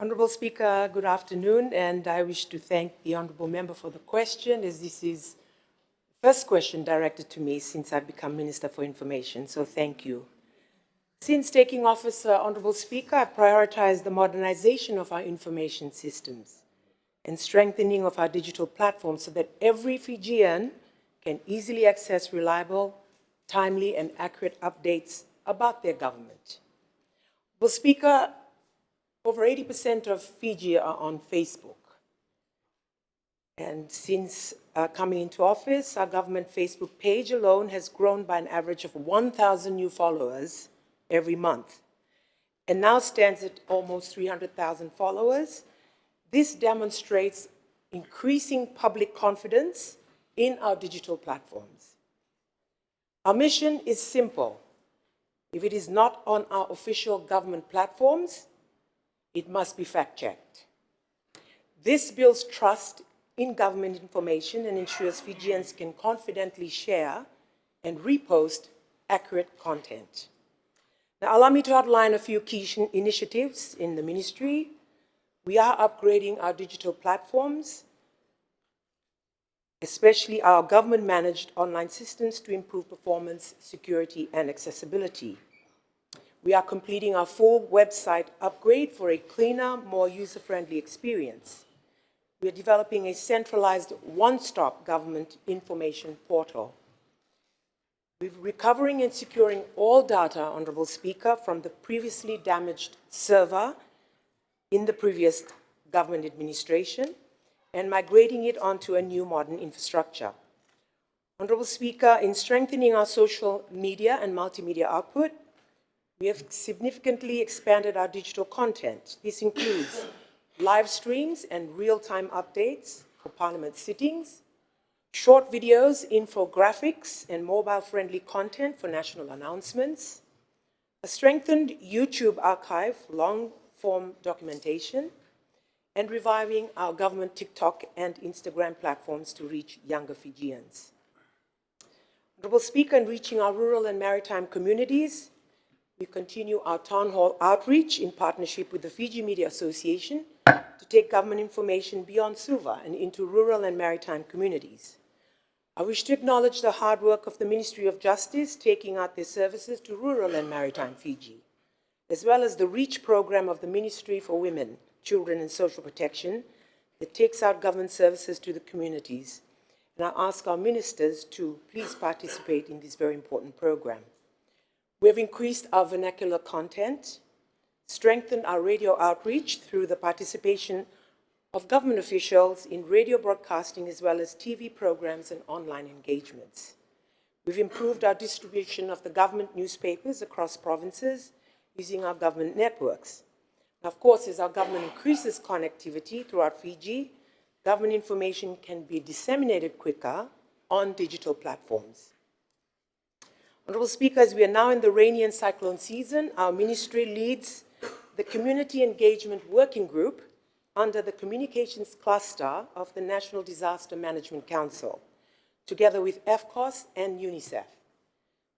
Honourable Speaker, good afternoon, and I wish to thank the Honourable Member for the question, as this is the first question directed to me since I've become Minister for Information, so thank you. Since taking office, Honourable Speaker, I've prioritised the modernisation of our information systems and strengthening of our digital platforms so that every Fijian can easily access reliable, timely and accurate updates about their government. Well, Speaker, over 80% of Fiji are on Facebook. And since coming into office, our government Facebook page alone has grown by an average of 1,000 new followers every month, and now stands at almost 300,000 followers. This demonstrates increasing public confidence in our digital platforms. Our mission is simple. If it is not on our official government platforms, it must be fact-checked. This builds trust in government information and ensures Fijians can confidently share and repost accurate content. Now, allow me to outline a few key initiatives in the ministry. We are upgrading our digital platforms, especially our government-managed online systems, to improve performance, security, and accessibility. We are completing our full website upgrade for a cleaner, more user-friendly experience. We are developing a centralized one-stop government information portal. We're recovering and securing all data, Honourable Speaker, from the previously damaged server in the previous government administration and migrating it onto a new modern infrastructure. Honourable Speaker, in strengthening our social media and multimedia output, we have significantly expanded our digital content. This includes live streams and real-time updates for Parliament sittings, short videos, infographics, and mobile-friendly content for national announcements, a strengthened YouTube archive for long-form documentation, and reviving our government TikTok and Instagram platforms to reach younger Fijians. Honourable Speaker, in reaching our rural and maritime communities, we continue our town hall outreach in partnership with the Fiji Media Association to take government information beyond Suva and into rural and maritime communities. I wish to acknowledge the hard work of the Ministry of Justice taking out their services to rural and maritime Fiji, as well as the REACH program of the Ministry for Women, Children and Social Protection that takes out government services to the communities. And I ask our ministers to please participate in this very important program. We have increased our vernacular content, strengthened our radio outreach through the participation of government officials in radio broadcasting as well as TV programs and online engagements. We've improved our distribution of the government newspapers across provinces using our government networks. Now, of course, as our government increases connectivity throughout Fiji, government information can be disseminated quicker on digital platforms. Honourable Speaker, as we are now in the rainy and cyclone season, our ministry leads the Community Engagement Working Group under the Communications Cluster of the National Disaster Management Council, together with FCOS and UNICEF.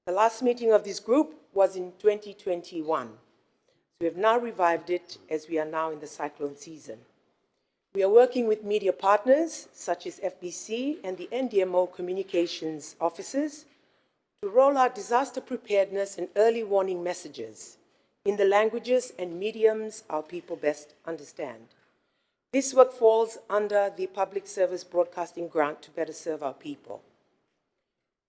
The last meeting of this group was in 2021. So we have now revived it as we are now in the cyclone season. We are working with media partners such as FBC and the NDMO communications offices to roll out disaster preparedness and early warning messages in the languages and mediums our people best understand. This work falls under the Public Service Broadcasting Grant to better serve our people.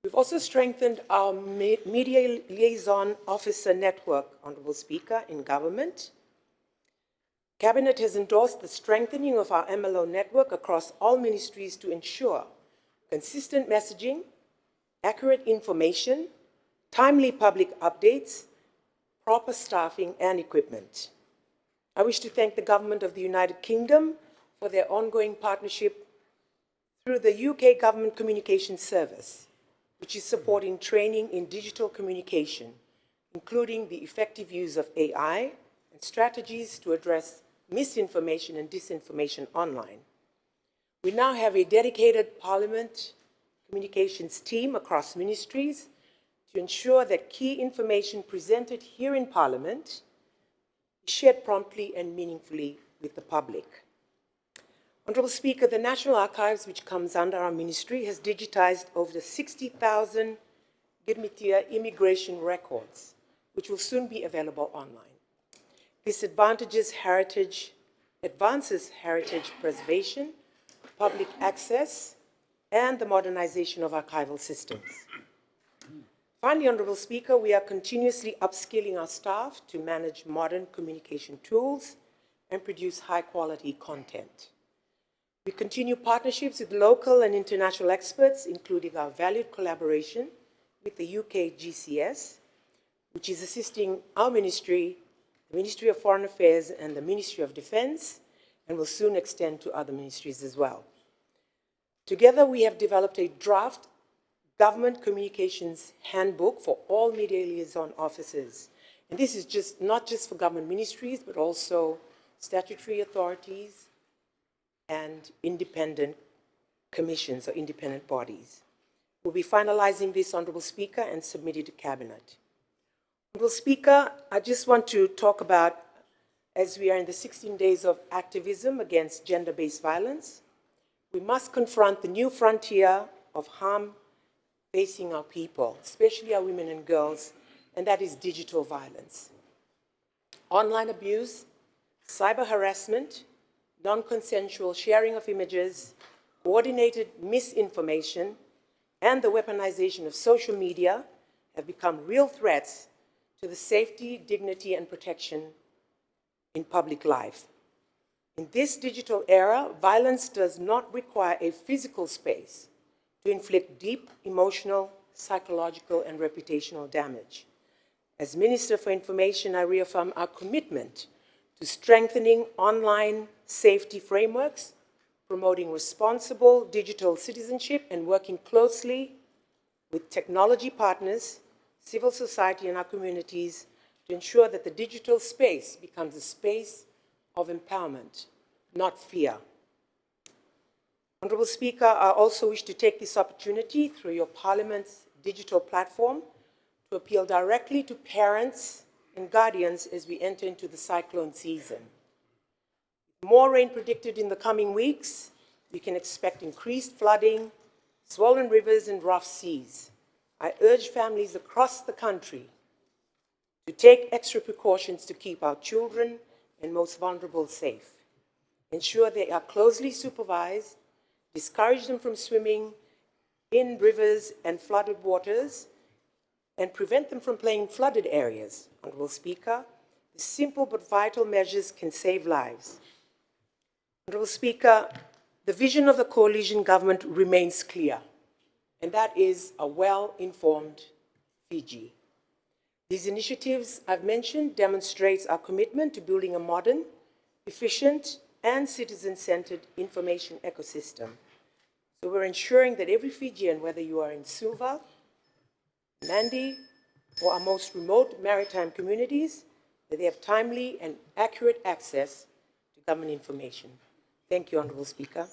We've also strengthened our Media Liaison Officer Network, Honourable Speaker, in government. Cabinet has endorsed the strengthening of our MLO network across all ministries to ensure consistent messaging, accurate information, timely public updates, proper staffing and equipment. I wish to thank the Government of the United Kingdom for their ongoing partnership through the UK Government Communications Service, which is supporting training in digital communication, including the effective use of AI and strategies to address misinformation and disinformation online. We now have a dedicated Parliament communications team across ministries to ensure that key information presented here in Parliament is shared promptly and meaningfully with the public. Honourable Speaker, the National Archives, which comes under our ministry, has digitized over 60,000 Girmitia immigration records, which will soon be available online. This advances heritage preservation, public access, and the modernization of archival systems. Finally, Honourable Speaker, we are continuously upskilling our staff to manage modern communication tools and produce high-quality content. We continue partnerships with local and international experts, including our valued collaboration with the UK GCS, which is assisting our ministry, the Ministry of Foreign Affairs and the Ministry of Defence, and will soon extend to other ministries as well. Together, we have developed a draft government communications handbook for all media liaison officers. And this is not just for government ministries, but also statutory authorities and independent commissions or independent bodies. We'll be finalizing this, Honourable Speaker, and submit it to Cabinet. Honourable Speaker, I just want to talk about, as we are in the 16 days of activism against gender-based violence, we must confront the new frontier of harm facing our people, especially our women and girls, and that is digital violence. Online abuse, cyber harassment, non-consensual sharing of images, coordinated misinformation, and the weaponization of social media have become real threats to the safety, dignity, and protection in public life. In this digital era, violence does not require a physical space to inflict deep emotional, psychological, and reputational damage. As Minister for Information, I reaffirm our commitment to strengthening online safety frameworks, promoting responsible digital citizenship, and working closely with technology partners, civil society, and our communities to ensure that the digital space becomes a space of empowerment, not fear. Honourable Speaker, I also wish to take this opportunity through your Parliament's digital platform to appeal directly to parents and guardians as we enter into the cyclone season. More rain predicted in the coming weeks, we can expect increased flooding, swollen rivers, and rough seas. I urge families across the country to take extra precautions to keep our children and most vulnerable safe. Ensure they are closely supervised, discourage them from swimming in rivers and flooded waters, and prevent them from playing in flooded areas. Honourable Speaker, the simple but vital measures can save lives. Honourable Speaker, the vision of the coalition government remains clear, and that is a well-informed Fiji. These initiatives I've mentioned demonstrate our commitment to building a modern, efficient, and citizen-centered information ecosystem. So we're ensuring that every Fijian, whether you are in Suva, Nandi, or our most remote maritime communities, that they have timely and accurate access to government information. Thank you, Honourable Speaker.